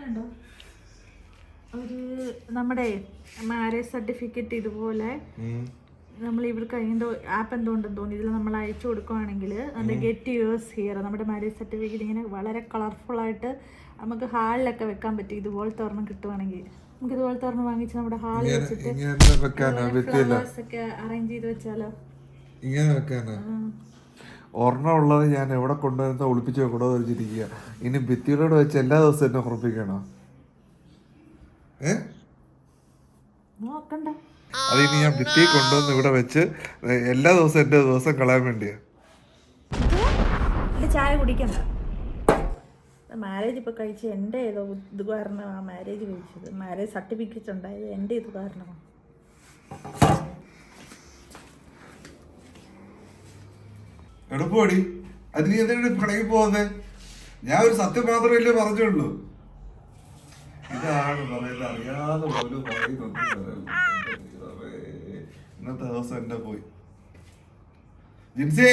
കണ്ടോ ഒരു നമ്മുടെ മാരേജ് സർട്ടിഫിക്കറ്റ് ഇതുപോലെ നമ്മൾ ഇവർക്ക് അതിൻ്റെ ആപ്പ് എന്തുകൊണ്ടെന്ന് തോന്നി ഇതിൽ നമ്മൾ അയച്ചു കൊടുക്കുവാണെങ്കിൽ അത് ഗെറ്റ് യുവേഴ്സ് ഹിയർ നമ്മുടെ മാരേജ് സർട്ടിഫിക്കറ്റ് ഇങ്ങനെ വളരെ കളർഫുള്ളായിട്ട് നമുക്ക് ഹാളിലൊക്കെ വെക്കാൻ പറ്റും. ഇതുപോലത്തെ ഒരെണ്ണം കിട്ടുവാണെങ്കിൽ നമുക്ക് ഇതുപോലത്തെ ഒരെണ്ണം വാങ്ങിച്ച് നമ്മുടെ ഹാളിൽ വെച്ചിട്ട് ഫ്ലവേഴ്സ് ഒക്കെ അറേഞ്ച് ചെയ്ത് വെച്ചാലോ. ഇങ്ങനെ വെക്കാനോ? ഒരെണ്ണം ഉള്ളത് ഞാൻ എവിടെ കൊണ്ടുവരുന്ന ഒളിപ്പിച്ച് വെക്കണോ വെച്ചിരിക്കുക. ഇനി ഭിത്തിയിലൂടെ വെച്ച് എല്ലാ ദിവസവും എന്നെ ഉറപ്പിക്കണോ? നോക്കണ്ട. അതിനി ഞാൻ ഭിത്തി കൊണ്ടുവന്ന് ഇവിടെ വെച്ച് എല്ലാ ദിവസവും എന്റെ ദിവസം കളയാൻ വേണ്ടിയാ. ചായ കുടിക്കണ്ട. മാരേജ് ഇപ്പൊ കഴിച്ച് എൻ്റെ ഏതോ ഇത് കാരണമാണ് മാരേജ് കഴിച്ചത്. മാരേജ് സർട്ടിഫിക്കറ്റ് ഉണ്ടായത് എൻ്റെ ഇത് കാരണമാണ്. എളുപ്പടി അത് നീ എന്തിനാണ് പിണങ്ങി പോകുന്നേ? ഞാൻ ഒരു സത്യം മാത്രമല്ലേ പറഞ്ഞുള്ളൂ. ഇതാണ് പറയുന്നത്, അറിയാതെ പോലും ഇന്നത്തെ ദിവസം എന്റെ പോയി. ജിൻസി